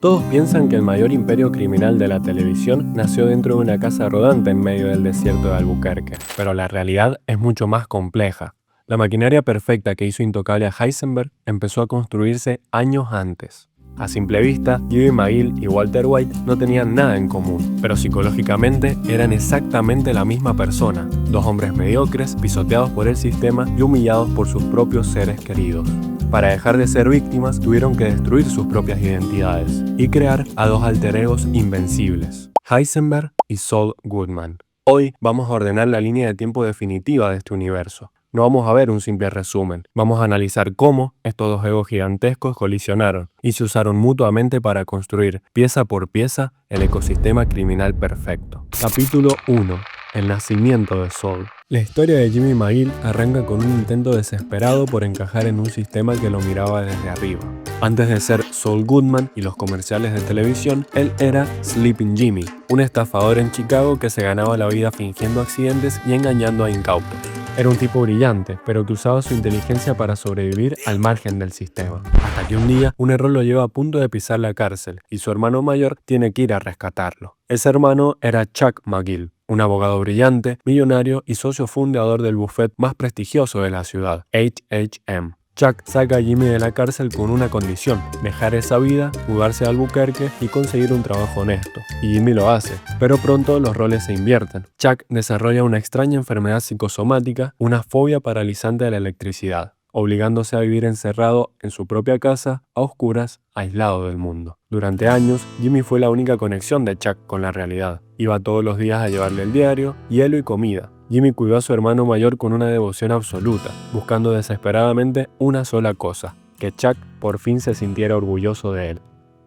Todos piensan que el mayor imperio criminal de la televisión nació dentro de una casa rodante en medio del desierto de Albuquerque, pero la realidad es mucho más compleja. La maquinaria perfecta que hizo intocable a Heisenberg empezó a construirse años antes. A simple vista, Jimmy McGill y Walter White no tenían nada en común, pero psicológicamente eran exactamente la misma persona, dos hombres mediocres, pisoteados por el sistema y humillados por sus propios seres queridos. Para dejar de ser víctimas, tuvieron que destruir sus propias identidades y crear a dos alter egos invencibles, Heisenberg y Saul Goodman. Hoy vamos a ordenar la línea de tiempo definitiva de este universo. No vamos a ver un simple resumen, vamos a analizar cómo estos dos egos gigantescos colisionaron y se usaron mutuamente para construir, pieza por pieza, el ecosistema criminal perfecto. Capítulo 1. El nacimiento de Saul. La historia de Jimmy McGill arranca con un intento desesperado por encajar en un sistema que lo miraba desde arriba. Antes de ser Saul Goodman y los comerciales de televisión, él era Sleeping Jimmy, un estafador en Chicago que se ganaba la vida fingiendo accidentes y engañando a incautos. Era un tipo brillante, pero que usaba su inteligencia para sobrevivir al margen del sistema. Hasta que un día, un error lo lleva a punto de pisar la cárcel y su hermano mayor tiene que ir a rescatarlo. Ese hermano era Chuck McGill, un abogado brillante, millonario y socio fundador del bufete más prestigioso de la ciudad, H&M. Chuck saca a Jimmy de la cárcel con una condición: dejar esa vida, mudarse a Albuquerque y conseguir un trabajo honesto. Y Jimmy lo hace, pero pronto los roles se invierten. Chuck desarrolla una extraña enfermedad psicosomática, una fobia paralizante a la electricidad, obligándose a vivir encerrado en su propia casa, a oscuras, aislado del mundo. Durante años, Jimmy fue la única conexión de Chuck con la realidad. Iba todos los días a llevarle el diario, hielo y comida. Jimmy cuidó a su hermano mayor con una devoción absoluta, buscando desesperadamente una sola cosa: que Chuck por fin se sintiera orgulloso de él.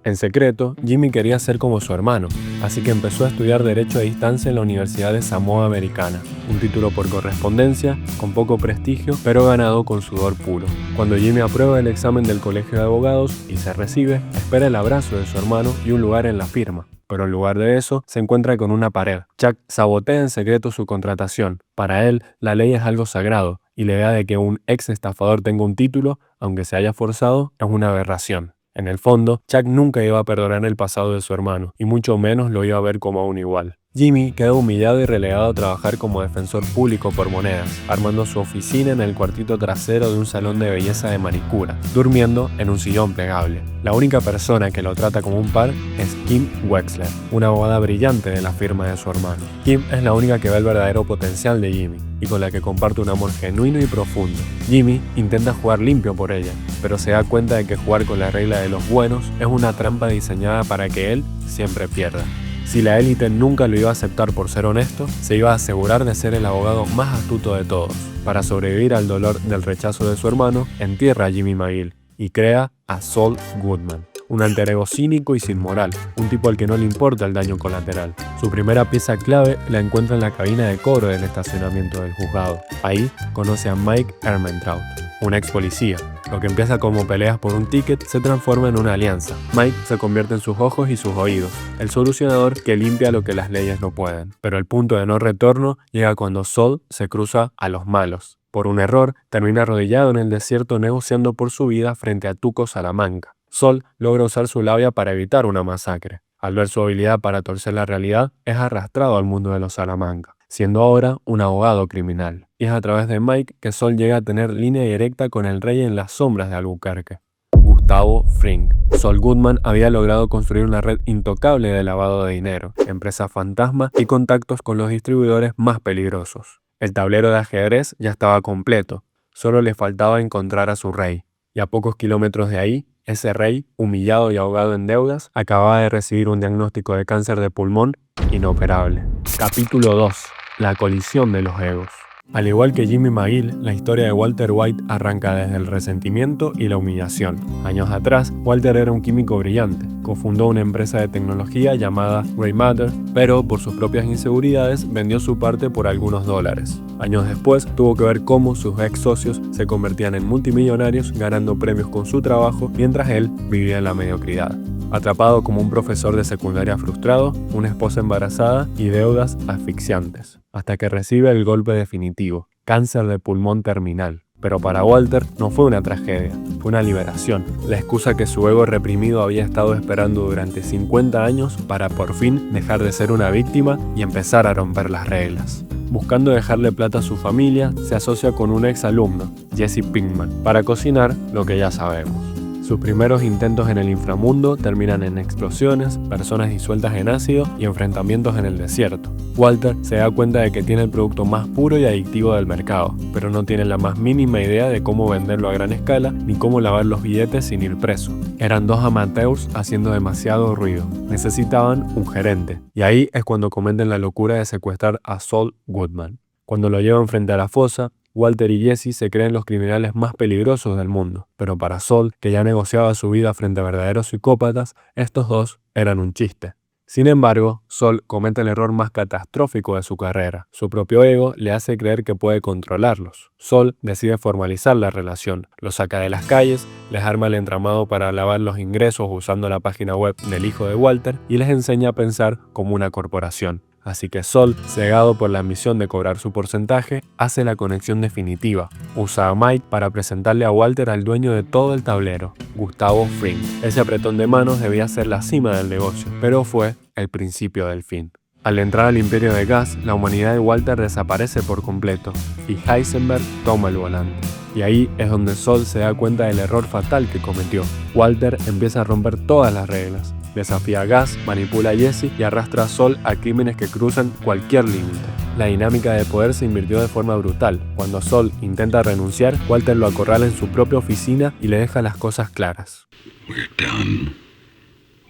En secreto, Jimmy quería ser como su hermano, así que empezó a estudiar Derecho a distancia en la Universidad de Samoa Americana, un título por correspondencia, con poco prestigio, pero ganado con sudor puro. Cuando Jimmy aprueba el examen del colegio de abogados y se recibe, espera el abrazo de su hermano y un lugar en la firma. Pero en lugar de eso, se encuentra con una pared. Chuck sabotea en secreto su contratación. Para él, la ley es algo sagrado, y la idea de que un ex estafador tenga un título, aunque se haya forzado, es una aberración. En el fondo, Chuck nunca iba a perdonar el pasado de su hermano, y mucho menos lo iba a ver como a un igual. Jimmy queda humillado y relegado a trabajar como defensor público por monedas, armando su oficina en el cuartito trasero de un salón de belleza de manicura, durmiendo en un sillón plegable. La única persona que lo trata como un par es Kim Wexler, una abogada brillante de la firma de su hermano. Kim es la única que ve el verdadero potencial de Jimmy, y con la que comparte un amor genuino y profundo. Jimmy intenta jugar limpio por ella, pero se da cuenta de que jugar con la regla de los buenos es una trampa diseñada para que él siempre pierda. Si la élite nunca lo iba a aceptar por ser honesto, se iba a asegurar de ser el abogado más astuto de todos. Para sobrevivir al dolor del rechazo de su hermano, entierra a Jimmy McGill y crea a Saul Goodman, un alter ego cínico y sin moral, un tipo al que no le importa el daño colateral. Su primera pieza clave la encuentra en la cabina de cobro del estacionamiento del juzgado. Ahí conoce a Mike Ehrmantraut, un ex policía. Lo que empieza como peleas por un ticket se transforma en una alianza. Mike se convierte en sus ojos y sus oídos, el solucionador que limpia lo que las leyes no pueden. Pero el punto de no retorno llega cuando Saul se cruza a los malos. Por un error, termina arrodillado en el desierto negociando por su vida frente a Tuco Salamanca. Saul logra usar su labia para evitar una masacre. Al ver su habilidad para torcer la realidad, es arrastrado al mundo de los Salamanca, siendo ahora un abogado criminal. Y es a través de Mike que Saul llega a tener línea directa con el rey en las sombras de Albuquerque, Gustavo Fring. Saul Goodman había logrado construir una red intocable de lavado de dinero, empresas fantasma y contactos con los distribuidores más peligrosos. El tablero de ajedrez ya estaba completo, solo le faltaba encontrar a su rey. Y a pocos kilómetros de ahí, ese rey, humillado y ahogado en deudas, acababa de recibir un diagnóstico de cáncer de pulmón inoperable. Capítulo 2. La colisión de los egos. Al igual que Jimmy McGill, la historia de Walter White arranca desde el resentimiento y la humillación. Años atrás, Walter era un químico brillante. Cofundó una empresa de tecnología llamada Grey Matter, pero por sus propias inseguridades vendió su parte por algunos dólares. Años después, tuvo que ver cómo sus ex socios se convertían en multimillonarios ganando premios con su trabajo mientras él vivía en la mediocridad. Atrapado como un profesor de secundaria frustrado, una esposa embarazada y deudas asfixiantes, hasta que recibe el golpe definitivo: cáncer de pulmón terminal. Pero para Walter no fue una tragedia, fue una liberación. La excusa que su ego reprimido había estado esperando durante 50 años para por fin dejar de ser una víctima y empezar a romper las reglas. Buscando dejarle plata a su familia, se asocia con un ex alumno, Jesse Pinkman, para cocinar lo que ya sabemos. Sus primeros intentos en el inframundo terminan en explosiones, personas disueltas en ácido y enfrentamientos en el desierto. Walter se da cuenta de que tiene el producto más puro y adictivo del mercado, pero no tiene la más mínima idea de cómo venderlo a gran escala ni cómo lavar los billetes sin ir preso. Eran dos amateurs haciendo demasiado ruido. Necesitaban un gerente. Y ahí es cuando cometen la locura de secuestrar a Saul Goodman. Cuando lo llevan frente a la fosa, Walter y Jesse se creen los criminales más peligrosos del mundo, pero para Saul, que ya negociaba su vida frente a verdaderos psicópatas, estos dos eran un chiste. Sin embargo, Saul comete el error más catastrófico de su carrera. Su propio ego le hace creer que puede controlarlos. Saul decide formalizar la relación, los saca de las calles, les arma el entramado para lavar los ingresos usando la página web del hijo de Walter y les enseña a pensar como una corporación. Así que Saul, cegado por la ambición de cobrar su porcentaje, hace la conexión definitiva. Usa a Mike para presentarle a Walter al dueño de todo el tablero, Gustavo Fring. Ese apretón de manos debía ser la cima del negocio, pero fue el principio del fin. Al entrar al imperio de gas, la humanidad de Walter desaparece por completo y Heisenberg toma el volante. Y ahí es donde Saul se da cuenta del error fatal que cometió. Walter empieza a romper todas las reglas. Desafía a Gas, manipula a Jesse y arrastra a Saul a crímenes que cruzan cualquier límite. La dinámica de poder se invirtió de forma brutal. Cuando Saul intenta renunciar, Walter lo acorrala en su propia oficina y le deja las cosas claras. We're done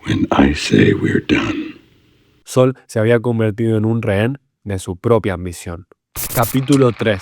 when I say we're done. Saul se había convertido en un rehén de su propia ambición. Capítulo 3.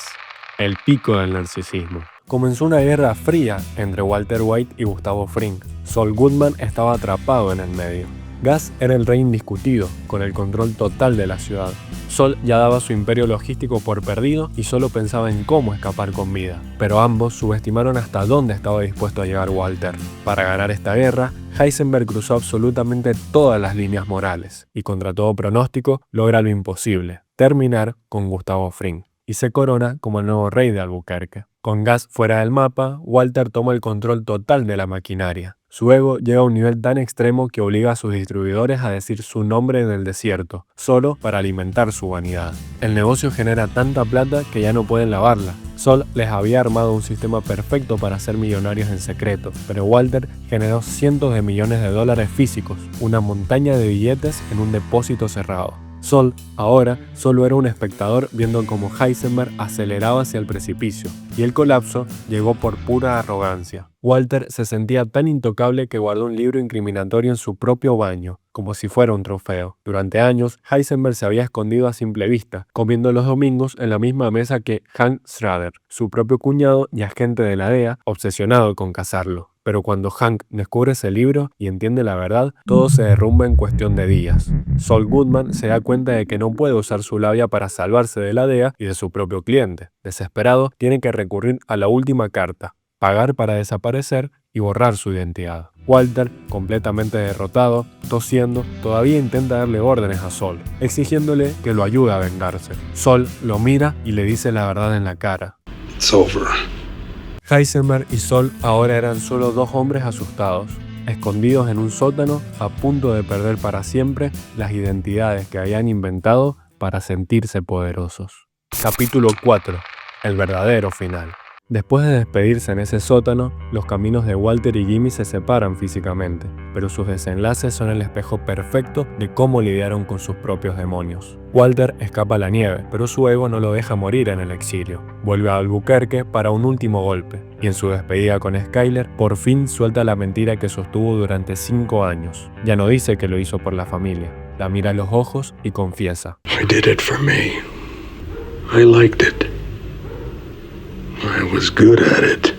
El pico del narcisismo. Comenzó una guerra fría entre Walter White y Gustavo Fring. Saul Goodman estaba atrapado en el medio. Gas era el rey indiscutido, con el control total de la ciudad. Saul ya daba su imperio logístico por perdido y solo pensaba en cómo escapar con vida. Pero ambos subestimaron hasta dónde estaba dispuesto a llegar Walter. Para ganar esta guerra, Heisenberg cruzó absolutamente todas las líneas morales y contra todo pronóstico logra lo imposible, terminar con Gustavo Fring. Y se corona como el nuevo rey de Albuquerque. Con Gas fuera del mapa, Walter toma el control total de la maquinaria. Su ego llega a un nivel tan extremo que obliga a sus distribuidores a decir su nombre en el desierto, solo para alimentar su vanidad. El negocio genera tanta plata que ya no pueden lavarla. Saul les había armado un sistema perfecto para ser millonarios en secreto, pero Walter generó cientos de millones de dólares físicos, una montaña de billetes en un depósito cerrado. Saul, ahora, solo era un espectador viendo cómo Heisenberg aceleraba hacia el precipicio, y el colapso llegó por pura arrogancia. Walter se sentía tan intocable que guardó un libro incriminatorio en su propio baño, como si fuera un trofeo. Durante años, Heisenberg se había escondido a simple vista, comiendo los domingos en la misma mesa que Hank Schrader, su propio cuñado y agente de la DEA, obsesionado con cazarlo. Pero cuando Hank descubre ese libro y entiende la verdad, todo se derrumba en cuestión de días. Saul Goodman se da cuenta de que no puede usar su labia para salvarse de la DEA y de su propio cliente. Desesperado, tiene que recurrir a la última carta: pagar para desaparecer y borrar su identidad. Walter, completamente derrotado, tosiendo, todavía intenta darle órdenes a Saul, exigiéndole que lo ayude a vengarse. Saul lo mira y le dice la verdad en la cara. It's over. Heisenberg y Saul ahora eran solo dos hombres asustados, escondidos en un sótano a punto de perder para siempre las identidades que habían inventado para sentirse poderosos. Capítulo 4. El verdadero final. Después de despedirse en ese sótano, los caminos de Walter y Jimmy se separan físicamente, pero sus desenlaces son el espejo perfecto de cómo lidiaron con sus propios demonios. Walter escapa a la nieve, pero su ego no lo deja morir en el exilio. Vuelve a Albuquerque para un último golpe, y en su despedida con Skyler, por fin suelta la mentira que sostuvo durante 5 años. Ya no dice que lo hizo por la familia, la mira a los ojos y confiesa. I did it for me. I liked it. I was good at it.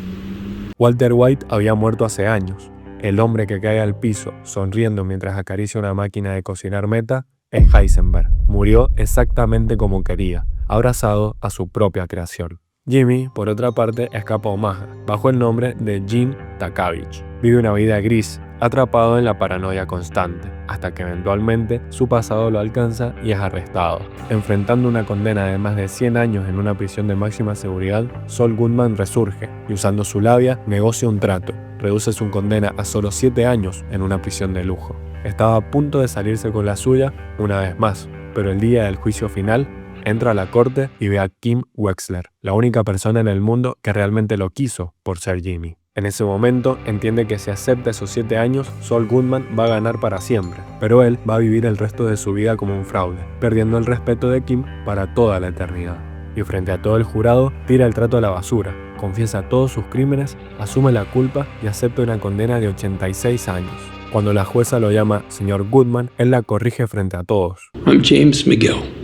Walter White había muerto hace años. El hombre que cae al piso, sonriendo mientras acaricia una máquina de cocinar meta, es Heisenberg. Murió exactamente como quería, abrazado a su propia creación. Jimmy, por otra parte, escapa a Omaha, bajo el nombre de Jim Takavich. Vive una vida gris, atrapado en la paranoia constante, hasta que eventualmente su pasado lo alcanza y es arrestado. Enfrentando una condena de más de 100 años en una prisión de máxima seguridad, Saul Goodman resurge y usando su labia negocia un trato. Reduce su condena a solo 7 años en una prisión de lujo. Estaba a punto de salirse con la suya una vez más, pero el día del juicio final, entra a la corte y ve a Kim Wexler, la única persona en el mundo que realmente lo quiso por ser Jimmy. En ese momento entiende que si acepta esos 7 años, Saul Goodman va a ganar para siempre, pero él va a vivir el resto de su vida como un fraude, perdiendo el respeto de Kim para toda la eternidad. Y frente a todo el jurado, tira el trato a la basura, confiesa todos sus crímenes, asume la culpa y acepta una condena de 86 años. Cuando la jueza lo llama señor Goodman, él la corrige frente a todos. I'm James Miguel.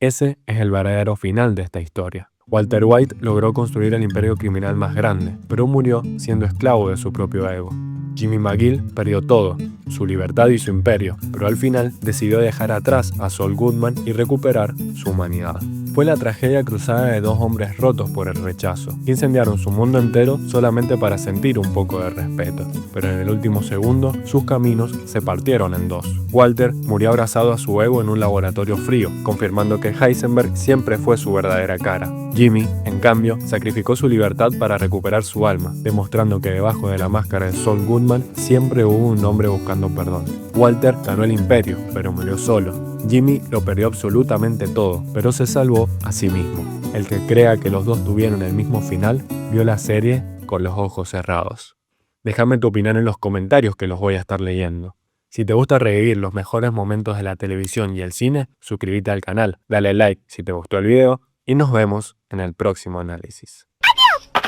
Ese es el verdadero final de esta historia. Walter White logró construir el imperio criminal más grande, pero murió siendo esclavo de su propio ego. Jimmy McGill perdió todo, su libertad y su imperio, pero al final decidió dejar atrás a Saul Goodman y recuperar su humanidad. Fue la tragedia cruzada de dos hombres rotos por el rechazo, que incendiaron su mundo entero solamente para sentir un poco de respeto. Pero en el último segundo, sus caminos se partieron en dos. Walter murió abrazado a su ego en un laboratorio frío, confirmando que Heisenberg siempre fue su verdadera cara. Jimmy, en cambio, sacrificó su libertad para recuperar su alma, demostrando que debajo de la máscara de Saul Goodman siempre hubo un hombre buscando perdón. Walter ganó el imperio, pero murió solo. Jimmy lo perdió absolutamente todo, pero se salvó a sí mismo. El que crea que los dos tuvieron el mismo final, vio la serie con los ojos cerrados. Déjame tu opinión en los comentarios que los voy a estar leyendo. Si te gusta revivir los mejores momentos de la televisión y el cine, suscríbete al canal, dale like si te gustó el video y nos vemos en el próximo análisis.